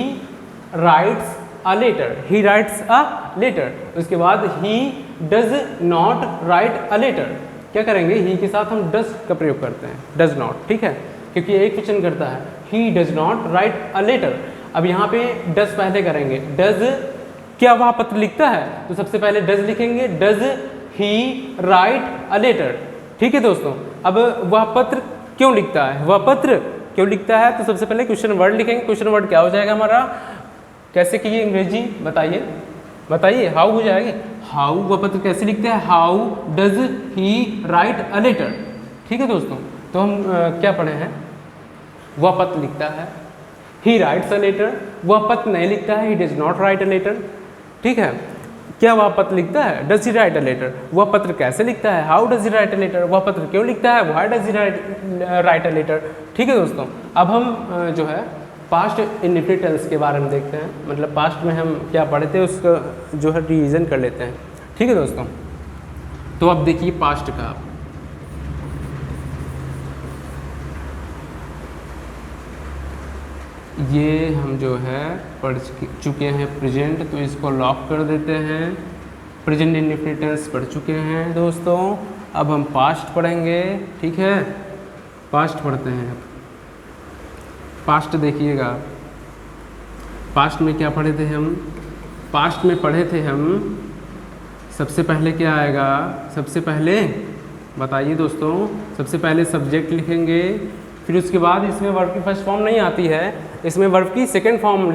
writes a letter, he writes a letter. उसके बाद he does not write a letter, क्या करेंगे, ही के साथ हम डज का प्रयोग करते हैं, डज नॉट। ठीक है, क्योंकि एक क्वेश्चन करता है, he does not write a letter. अब यहाँ पे डज पहले करेंगे, डज क्या वह पत्र लिखता है, तो सबसे पहले डज लिखेंगे, does he write a letter. ठीक है दोस्तों, अब वह पत्र क्यों लिखता है, वह पत्र क्यों लिखता है, तो सबसे पहले क्वेश्चन वर्ड लिखेंगे। क्वेश्चन वर्ड क्या हो जाएगा हमारा, कैसे किए अंग्रेजी बताइए, बताइए, हाउ हो जाएगी, हाउ, वह पत्र कैसे लिखता है, how does he write a letter. ठीक है दोस्तों, तो हम क्या पढ़े हैं, वह पत्र लिखता है, ही राइट्स अ लेटर, वह पत्र नहीं लिखता है, he does not write a letter. ठीक है, क्या वह पत्र लिखता है, does he write a letter, वह पत्र कैसे लिखता है, how does he write a letter, वह पत्र क्यों लिखता है, why does he write a letter. ठीक है दोस्तों, अब हम जो है पास्ट इंडेफिनिट टेंस के बारे में देखते हैं, मतलब पास्ट में हम क्या पढ़े थे उसका जो है रिवीजन कर लेते हैं। ठीक है दोस्तों, तो अब देखिए पास्ट का, ये हम जो है पढ़ चुके हैं प्रेजेंट, तो इसको लॉक कर देते हैं। प्रेजेंट इंडेफिनिट टेंस पढ़ चुके हैं दोस्तों, अब हम पास्ट पढ़ेंगे। ठीक है, पास्ट पढ़ते हैं। पास्ट देखिएगा, पास्ट में क्या पढ़े थे हम, पास्ट में पढ़े थे हम, सबसे पहले क्या आएगा, सबसे पहले बताइए दोस्तों, सबसे पहले सब्जेक्ट लिखेंगे, फिर उसके बाद इसमें वर्ब की फर्स्ट फॉर्म नहीं आती है, इसमें वर्ब की सेकंड फॉर्म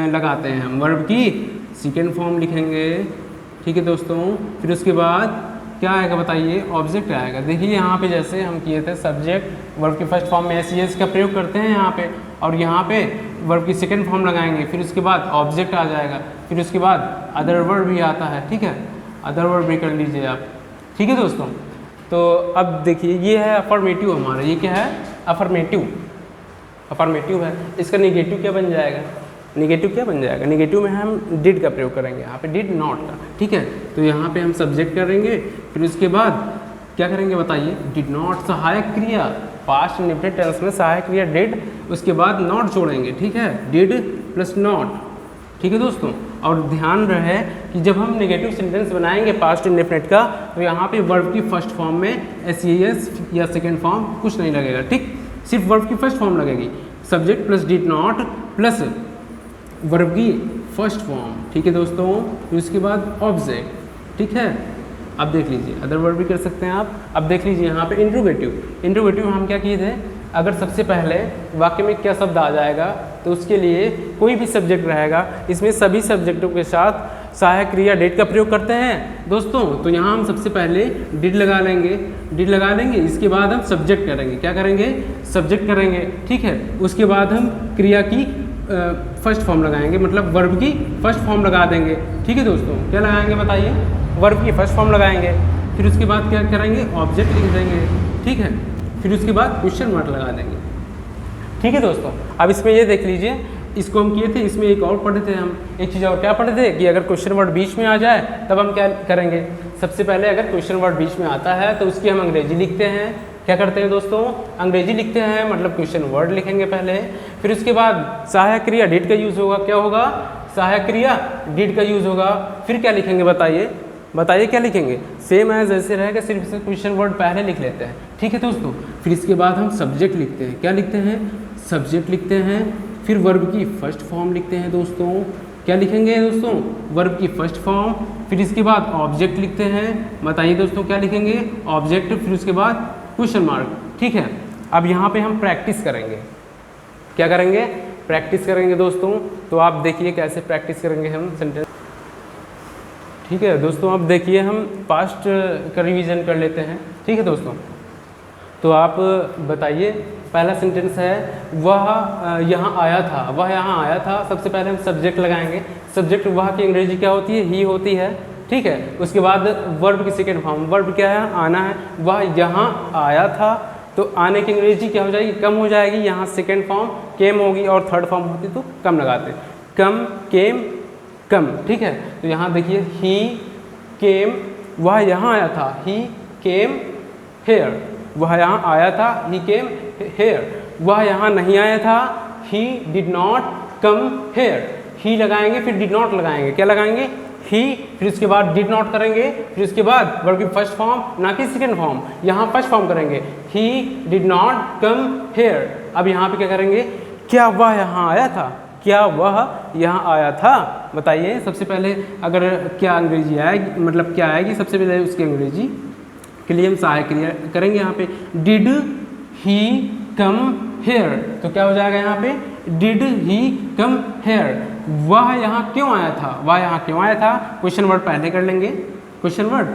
लगाते हैं हम, वर्ब की सेकंड फॉर्म लिखेंगे। ठीक है दोस्तों, फिर उसके बाद क्या आएगा बताइए, ऑब्जेक्ट आएगा। देखिए यहाँ पे जैसे हम किए थे, सब्जेक्ट वर्ब की फर्स्ट फॉर्म में एस का प्रयोग करते हैं यहाँ पे, और यहाँ पे वर्ब की सेकंड फॉर्म लगाएंगे, फिर उसके बाद ऑब्जेक्ट आ जाएगा, फिर उसके बाद अदर वर्ब भी आता है। ठीक है, अदर वर्ब भी कर लीजिए आप। ठीक है दोस्तों, तो अब देखिए ये है अफर्मेटिव हमारा, ये क्या है, अफर्मेटिव, अफर्मेटिव है। इसका निगेटिव क्या बन जाएगा, निगेटिव क्या बन जाएगा, निगेटिव में हम डिड का प्रयोग करेंगे, यहाँ पे डिड नॉट का। ठीक है, तो यहाँ पे हम सब्जेक्ट करेंगे, फिर उसके बाद क्या करेंगे बताइए, डिड नॉट सहायक क्रिया, पास्ट इंडेफिनिट टेंस में सहायक क्रिया डिड, उसके बाद नॉट जोड़ेंगे। ठीक है, डिड प्लस नॉट। ठीक है दोस्तों, और ध्यान रहे कि जब हम नेगेटिव सेंटेंस बनाएंगे पास्ट इंडेफिनिट का, तो यहाँ पे वर्ब की फर्स्ट फॉर्म में एस या सेकेंड फॉर्म कुछ नहीं लगेगा। ठीक, सिर्फ वर्ब की फर्स्ट फॉर्म लगेगी, subject plus did not plus verb की फर्स्ट फॉर्म। ठीक है दोस्तों, फिर उसके बाद ऑब्जेक्ट। ठीक है, अब देख लीजिए, अदर वर्ब भी कर सकते हैं आप। अब देख लीजिए यहाँ पे इंट्रोगेटिव, इंट्रोगेटिव में हम क्या किए थे, अगर सबसे पहले वाक्य में क्या शब्द आ जाएगा, तो उसके लिए कोई भी सब्जेक्ट रहेगा, इसमें सभी सब्जेक्टों के साथ सहायक क्रिया डिड का प्रयोग करते हैं दोस्तों। तो यहाँ हम सबसे पहले डिड लगा लेंगे, डिड लगा लेंगे, इसके बाद हम सब्जेक्ट करेंगे, क्या करेंगे, सब्जेक्ट करेंगे। ठीक है, उसके बाद हम क्रिया की फर्स्ट फॉर्म लगाएंगे, मतलब वर्ब की फर्स्ट फॉर्म लगा देंगे। ठीक है दोस्तों, क्या लगाएंगे बताइए, वर्ब की फर्स्ट फॉर्म लगाएंगे, फिर उसके बाद क्या करेंगे, ऑब्जेक्ट लिख देंगे। ठीक है, फिर उसके बाद क्वेश्चन मार्क लगा देंगे। ठीक है दोस्तों, अब इसमें ये देख लीजिए, इसको हम किए थे, इसमें एक और पढ़े थे हम, एक चीज़ और क्या पढ़े थे कि अगर क्वेश्चन वर्ड बीच में आ जाए तब हम क्या करेंगे, सबसे पहले अगर क्वेश्चन वर्ड बीच में आता है तो उसकी हम अंग्रेजी लिखते हैं। क्या करते हैं दोस्तों, अंग्रेजी लिखते हैं, मतलब क्वेश्चन वर्ड लिखेंगे पहले, फिर उसके बाद सहायक क्रिया डिड का यूज़ होगा, क्या होगा, सहायक क्रिया डिड का यूज़ होगा। फिर क्या लिखेंगे बताइए, बताइए क्या लिखेंगे, सेम एज ऐसे रहेगा, सिर्फ क्वेश्चन वर्ड पहले लिख लेते हैं। ठीक है दोस्तों, फिर इसके बाद हम सब्जेक्ट लिखते हैं, क्या लिखते हैं, सब्जेक्ट लिखते हैं, फिर वर्ब की फर्स्ट फॉर्म लिखते हैं दोस्तों, क्या लिखेंगे दोस्तों, वर्ब की फर्स्ट फॉर्म, फिर इसके बाद ऑब्जेक्ट लिखते हैं, बताइए दोस्तों क्या लिखेंगे, ऑब्जेक्ट, फिर उसके बाद क्वेश्चन मार्क। ठीक है, अब यहाँ पे हम प्रैक्टिस करेंगे, क्या करेंगे, प्रैक्टिस करेंगे दोस्तों। तो आप देखिए कैसे प्रैक्टिस करेंगे हम सेंटेंस। ठीक है दोस्तों, अब देखिए हम पास्ट का रिवीजन कर लेते हैं। ठीक है दोस्तों, तो आप बताइए, पहला सेंटेंस है वह यहाँ आया था, वह यहाँ आया था। सबसे पहले हम सब्जेक्ट लगाएंगे, सब्जेक्ट वह की अंग्रेजी क्या होती है, ही होती है। ठीक है। उसके बाद वर्ब की सेकेंड फॉर्म, वर्ब क्या है, आना है, वह यहाँ आया था, तो आने की अंग्रेजी क्या हो जाएगी, कम हो जाएगी। यहाँ सेकेंड फॉर्म केम होगी और थर्ड फॉर्म होती तो कम लगाते, कम, केम, कम, ठीक है। तो यहाँ देखिए ही केम, वह यहाँ आया था, ही केम हेयर, वह यहाँ आया था, ही केम हेयर। वह यहाँ नहीं आया था, he did not come here. ही लगाएंगे फिर डिड नॉट लगाएंगे, क्या लगाएंगे, ही, फिर उसके बाद डिड नॉट करेंगे, फिर उसके बाद वर्ब की फर्स्ट फॉर्म, ना कि सेकेंड फॉर्म, यहाँ फर्स्ट फॉर्म करेंगे, ही डिड नॉट कम हेयर। अब यहाँ पे क्या करेंगे, क्या वह यहाँ आया था, क्या वह यहाँ आया था, बताइए। सबसे पहले अगर क्या अंग्रेजी आएगी, मतलब क्या आएगी, सबसे पहले उसकी अंग्रेजी के लिए हम सहायक क्रिया करेंगे। यहाँ पे डिड ही कम हेयर, तो क्या हो जाएगा यहाँ पे, डिड ही कम हेयर, वह यहाँ क्यों आया था, वह यहाँ क्यों आया था, क्वेश्चन वर्ड पहले कर लेंगे, क्वेश्चन वर्ड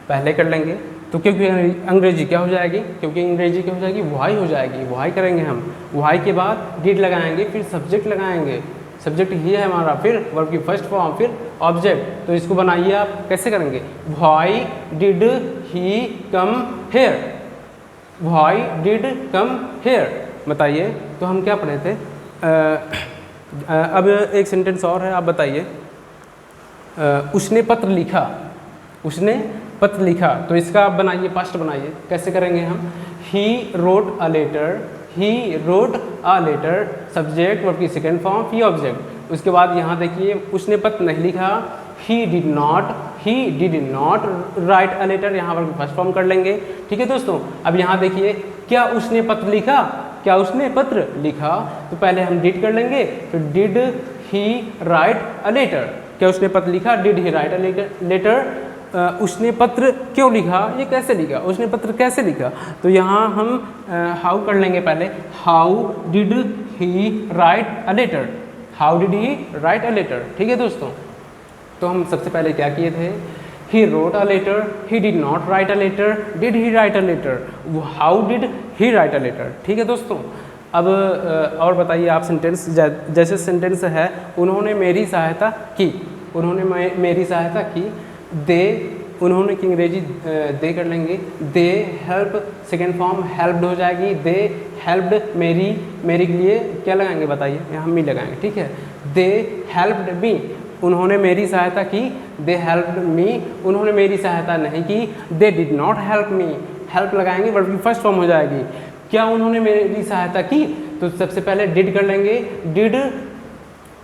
पहले कर लेंगे। तो क्योंकि अंग्रेजी क्या हो जाएगी, क्योंकि अंग्रेजी क्या हो जाएगी, वाई हो जाएगी, वाई करेंगे हम, वाई के बाद डिड लगाएंगे, फिर सब्जेक्ट लगाएंगे, सब्जेक्ट ही है हमारा, फिर वर्ब की फर्स्ट फॉर्म, फिर ऑब्जेक्ट। तो इसको बनाइए आप, कैसे करेंगे, why did he come here, why did come here, बताइए। तो हम क्या पढ़े थे, अब एक सेंटेंस और है, आप बताइए। उसने पत्र लिखा, उसने पत्र लिखा, तो इसका आप बनाइए, पास्ट बनाइए, कैसे करेंगे हम, he wrote a letter, he wrote a letter, subject verb की सेकेंड फॉर्म, फिर ऑब्जेक्ट। उसके बाद यहाँ देखिए, उसने पत्र नहीं लिखा, he did not write a letter, यहाँ पर फर्स्ट फॉर्म कर लेंगे, ठीक है दोस्तों। अब यहाँ देखिए, क्या उसने पत्र लिखा, क्या उसने पत्र लिखा, तो पहले हम डिड कर लेंगे, फिर did he write a letter, क्या उसने पत्र लिखा, did he write a letter. उसने पत्र क्यों लिखा, ये कैसे लिखा, उसने पत्र कैसे लिखा, तो यहाँ हम हाउ कर लेंगे पहले, how did he write a letter, how did he write a letter, ठीक है दोस्तों। तो हम सबसे पहले क्या किए थे, he wrote a letter, he did not write a letter, did he write a letter, how did he write a letter, ठीक है दोस्तों। अब और बताइए आप सेंटेंस, जैसे सेंटेंस है, उन्होंने मेरी सहायता की, उन्होंने मेरी सहायता की, दे, उन्होंने की अंग्रेजी दे कर लेंगे, they help, second form helped हो जाएगी, दे हेल्प्ड मेरी, मेरी के लिए क्या लगाएंगे बताइए, यहाँ मी लगाएंगे, ठीक है। दे हेल्प्ड मी, उन्होंने मेरी सहायता की, दे हेल्प्ड मी, उन्होंने मेरी सहायता नहीं की, they did not help me, help लगाएंगे, वर्ब की फर्स्ट फॉर्म हो जाएगी। क्या उन्होंने मेरी सहायता की, तो सबसे पहले डिड कर लेंगे, did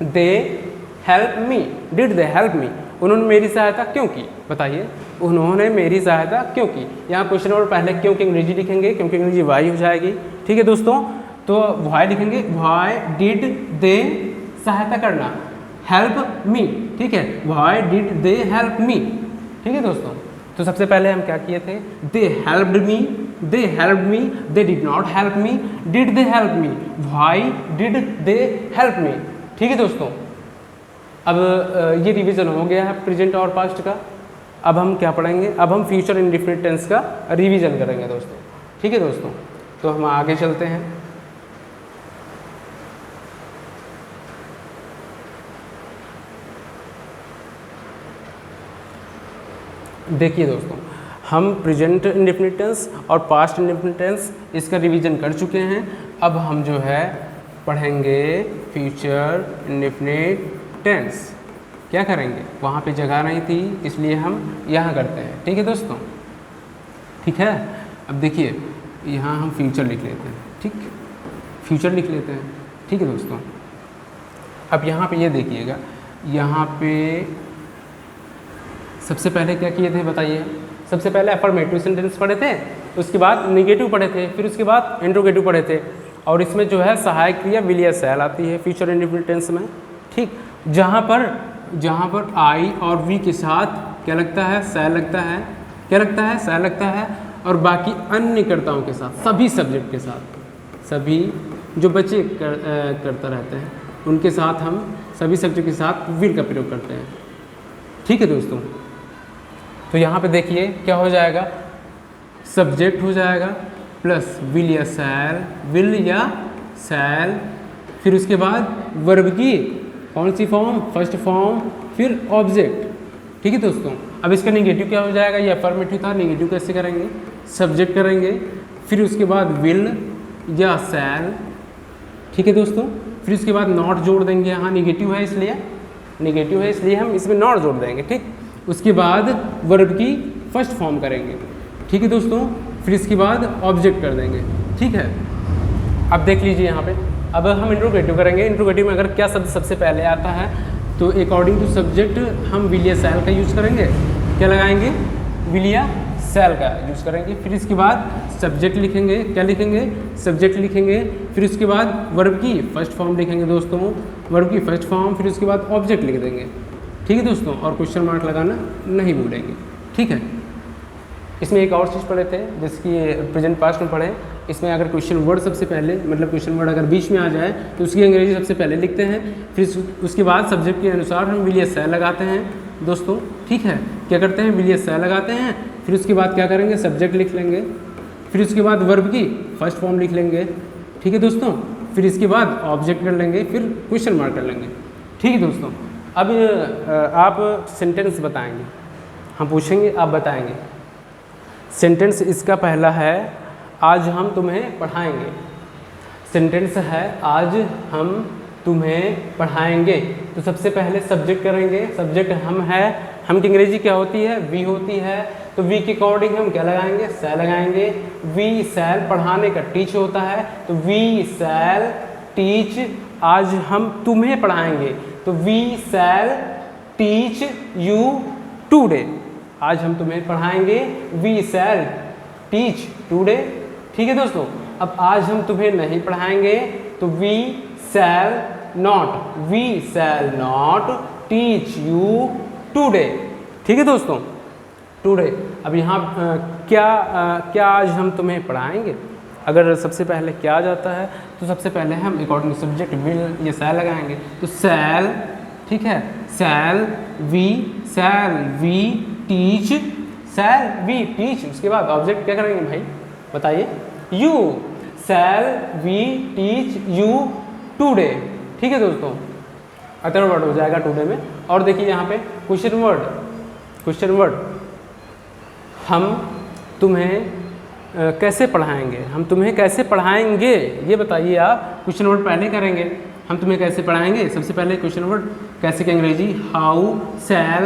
they help me, did they help me, उन्होंने मेरी सहायता क्यों की, बताइए, उन्होंने मेरी सहायता क्यों की। यहाँ क्वेश्चन और पहले क्यों की अंग्रेजी लिखेंगे, क्योंकि अंग्रेजी वाई हो जाएगी, ठीक है दोस्तों। तो वाई लिखेंगे, वाई डिड दे, सहायता करना, हेल्प मी, ठीक है, why did they help me, ठीक है दोस्तों। तो सबसे पहले हम क्या किए थे, दे helped me, they helped me, they did not help me, did they help me, why did they help me, ठीक है दोस्तों। अब ये रिवीजन हो गया है प्रेजेंट और पास्ट का। अब हम क्या पढ़ेंगे, अब हम फ्यूचर इंडेफिनिट टेंस का रिवीजन करेंगे दोस्तों, ठीक है दोस्तों। तो हम आगे चलते हैं। देखिए दोस्तों, हम प्रेजेंट इंडेफिनिट टेंस और पास्ट इंडेफिनिट टेंस इसका रिवीजन कर चुके हैं। अब हम जो है पढ़ेंगे फ्यूचर इंडेफिनिट टेंस। क्या करेंगे, वहाँ पे जगह नहीं थी इसलिए हम यहाँ करते हैं, ठीक है दोस्तों, ठीक है। अब देखिए, यहाँ हम फ्यूचर लिख लेते हैं, ठीक, फ्यूचर लिख लेते हैं, ठीक है दोस्तों। अब यहाँ पे ये देखिएगा, यहाँ पे सबसे पहले क्या किए थे बताइए। सबसे पहले अफर्मेटिव सेंटेंस पढ़े थे, उसके बाद निगेटिव पढ़े थे, फिर उसके बाद इंट्रोगेटिव पढ़े थे, और इसमें जो है सहायक क्रिया विल या शैल आती है फ्यूचर इंडेफिनिट टेंस में, ठीक। जहाँ पर आई और वी के साथ क्या लगता है, शैल लगता है, क्या लगता है, शैल लगता है, और बाकी अन्य कर्ताओं के साथ, सभी सब्जेक्ट के साथ, सभी जो बच्चे करता रहते हैं उनके साथ हम सभी सब्जेक्ट के साथ विल का प्रयोग करते हैं, ठीक है दोस्तों। तो यहाँ पे देखिए क्या हो जाएगा, सब्जेक्ट हो जाएगा प्लस विल या शैल, फिर उसके बाद वर्ब की कौन सी फॉर्म, फर्स्ट फॉर्म, फिर ऑब्जेक्ट, ठीक है दोस्तों। अब इसका नेगेटिव क्या हो जाएगा, ये अफर्मेटिव था, नेगेटिव कैसे करेंगे, सब्जेक्ट करेंगे, फिर उसके बाद विल या शैल, ठीक है दोस्तों। फिर उसके बाद नॉट जोड़ देंगे, यहाँ नेगेटिव है इसलिए हम इसमें नॉट जोड़ देंगे, ठीक। उसके बाद वर्ब की फर्स्ट फॉर्म करेंगे, ठीक है दोस्तों। फिर इसके बाद ऑब्जेक्ट कर देंगे, ठीक है। अब देख लीजिए यहाँ पे, अब हम इंट्रोगेटिव करेंगे। इंट्रोगेटिव में अगर क्या शब्द सबसे पहले आता है तो अकॉर्डिंग टू सब्जेक्ट हम विल या शैल का यूज़ करेंगे, क्या लगाएंगे, विल या शैल का यूज़ करेंगे। फिर इसके बाद सब्जेक्ट लिखेंगे, क्या लिखेंगे, सब्जेक्ट लिखेंगे। फिर उसके बाद वर्ब की फर्स्ट फॉर्म लिखेंगे दोस्तों, वर्ब की फर्स्ट फॉर्म। फिर उसके बाद ऑब्जेक्ट लिख देंगे, ठीक है दोस्तों। और क्वेश्चन मार्क लगाना नहीं भूलेंगे, ठीक है। इसमें एक और चीज़ पढ़े थे जिसकी प्रेजेंट पास्ट में पढ़े, इसमें अगर क्वेश्चन वर्ड सबसे पहले, मतलब क्वेश्चन वर्ड अगर बीच में आ जाए तो उसकी अंग्रेजी सबसे पहले लिखते हैं। फिर उसके बाद सब्जेक्ट के अनुसार हम विल या शैल लगाते हैं दोस्तों, ठीक है। क्या करते हैं, विल या शैल लगाते हैं। फिर उसके बाद क्या करेंगे, सब्जेक्ट लिख लेंगे। फिर उसके बाद वर्ब की फर्स्ट फॉर्म लिख लेंगे, ठीक है दोस्तों। फिर इसके बाद ऑब्जेक्ट कर लेंगे, फिर क्वेश्चन मार्क कर लेंगे, ठीक है दोस्तों। अब आप सेंटेंस बताएंगे, हम पूछेंगे, आप बताएंगे। सेंटेंस इसका पहला है, आज हम तुम्हें पढ़ाएंगे। सेंटेंस है आज हम तुम्हें पढ़ाएंगे, तो सबसे पहले सब्जेक्ट करेंगे। सब्जेक्ट हम है, हम की अंग्रेजी क्या होती है, वी होती है, तो वी के अकॉर्डिंग हम क्या लगाएंगे, शैल लगाएंगे। वी शैल पढ़ाने का टीच होता है, तो वी शैल टीच, आज हम तुम्हें पढ़ाएंगे, तो we shall teach you today. आज हम तुम्हें पढ़ाएंगे, वी शैल टीच टुडे, ठीक है दोस्तों। अब आज हम तुम्हें नहीं पढ़ाएंगे तो we shall not teach you today, ठीक है दोस्तों, टुडे। अब यहाँ क्या आज हम तुम्हें पढ़ाएंगे, अगर सबसे पहले क्या आ जाता है तो सबसे पहले हम अकॉर्डिंग सब्जेक्ट विल या शैल लगाएंगे, तो शैल, ठीक है, shall we teach, shall we teach. उसके बाद ऑब्जेक्ट क्या करेंगे भाई, बताइए, you, shall we teach you today, ठीक है दोस्तों। अदर वर्ड हो जाएगा टुडे में। और देखिए यहाँ पे क्वेश्चन वर्ड, हम तुम्हें कैसे पढ़ाएंगे, हम तुम्हें कैसे पढ़ाएंगे, ये बताइए आप। क्वेश्चन वर्ड पहले करेंगे, हम तुम्हें कैसे पढ़ाएंगे। सबसे पहले क्वेश्चन वर्ड कैसे की अंग्रेजी, how shall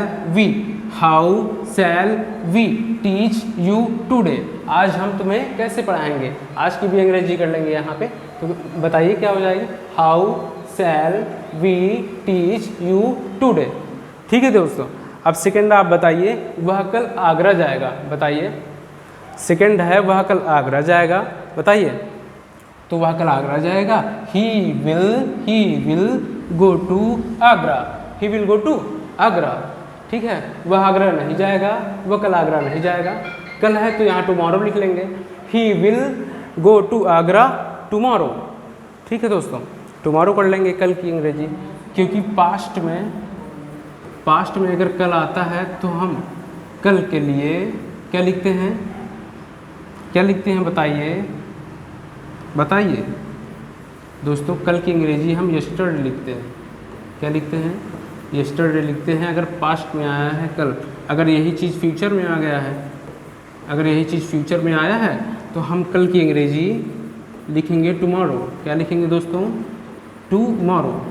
we teach you today. आज हम तुम्हें कैसे पढ़ाएंगे, आज की भी अंग्रेजी कर लेंगे यहाँ पे, तो बताइए क्या हो जाएगी, how shall we teach you today, ठीक है दोस्तों। अब सेकंड आप बताइए, वह कल आगरा जाएगा, बताइए। सेकंड है वह कल आगरा जाएगा, बताइए। तो वह कल आगरा जाएगा, he will go to Agra, he will go to Agra, ठीक है। वह आगरा नहीं जाएगा, वह कल आगरा नहीं जाएगा। कल है तो यहाँ टुमारो लिख लेंगे, he will go to Agra tomorrow, ठीक है दोस्तों। टुमारो कर लेंगे कल की अंग्रेजी, क्योंकि पास्ट में अगर कल आता है तो हम कल के लिए क्या लिखते हैं, बताइए दोस्तों। कल की अंग्रेजी हम यस्टरडे लिखते हैं, क्या लिखते हैं, यस्टरडे लिखते हैं। अगर पास्ट में आया है कल, अगर यही चीज़ फ्यूचर में आ गया है, अगर यही चीज़ फ्यूचर में आया है तो हम कल की अंग्रेजी लिखेंगे टुमारो, क्या लिखेंगे दोस्तों, टुमारो,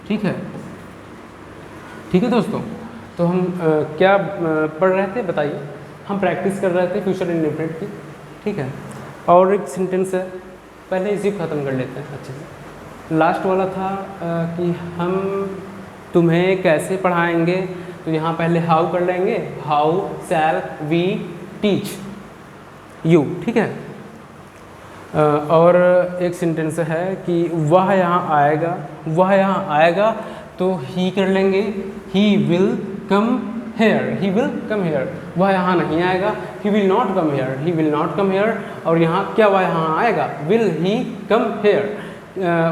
ठीक है दोस्तों। तो हम क्या पढ़ रहे थे बताइए, हम प्रैक्टिस कर रहे थे फ्यूचर इंडेफिनिट की, ठीक है। और एक सेंटेंस है, पहले इसी को ख़त्म कर लेते हैं अच्छे से। लास्ट वाला था कि हम तुम्हें कैसे पढ़ाएंगे, तो यहाँ पहले हाउ कर लेंगे, how shall we teach you, ठीक है। और एक सेंटेंस है कि वह यहाँ आएगा, तो ही कर लेंगे, ही विल कम हेयर, वह यहाँ नहीं आएगा, he will not come hair, और यहाँ क्या वह यहाँ आएगा, विल ही कम हेयर।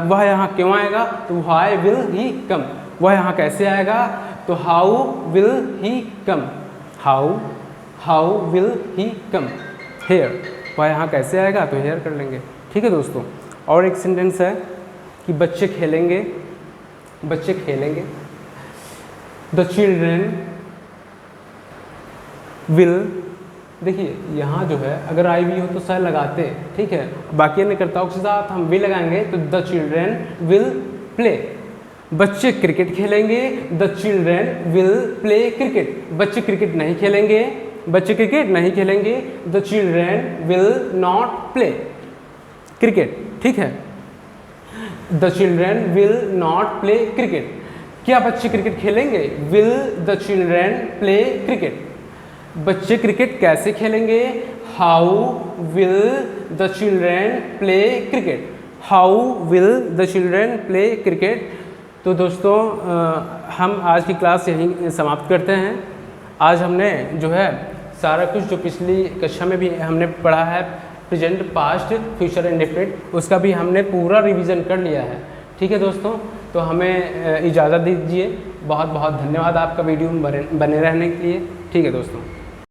वह यहाँ क्यों आएगा, तो व्हाई विल ही कम। वह यहाँ कैसे आएगा, तो how will he come here. वह यहाँ कैसे आएगा, तो हेयर कर लेंगे, ठीक है दोस्तों। और एक सेंटेंस है कि बच्चे खेलेंगे, द चिल्ड्रेन विल, देखिए यहाँ जो है अगर आई वी हो तो सर लगाते, ठीक है, बाकी अन्य कर्ताओं के साथ हम विल लगाएंगे तो द चिल्ड्रेन विल प्ले। बच्चे क्रिकेट खेलेंगे, the children will play cricket. बच्चे क्रिकेट नहीं खेलेंगे, बच्चे क्रिकेट नहीं खेलेंगे, the children will not play cricket, ठीक है। The children will not play cricket. क्या बच्चे क्रिकेट खेलेंगे? Will the children play cricket. बच्चे क्रिकेट कैसे खेलेंगे? How will the children play cricket. How will the children play cricket. तो दोस्तों हम आज की क्लास यहीं समाप्त करते हैं। आज हमने जो है सारा कुछ जो पिछली कक्षा में भी हमने पढ़ा है, प्रेजेंट, पास्ट, फ्यूचर इंडेफिनिट, उसका भी हमने पूरा रिवीजन कर लिया है, ठीक है दोस्तों। तो हमें इजाज़त दीजिए। बहुत बहुत धन्यवाद आपका वीडियो में बने रहने के लिए, ठीक है दोस्तों।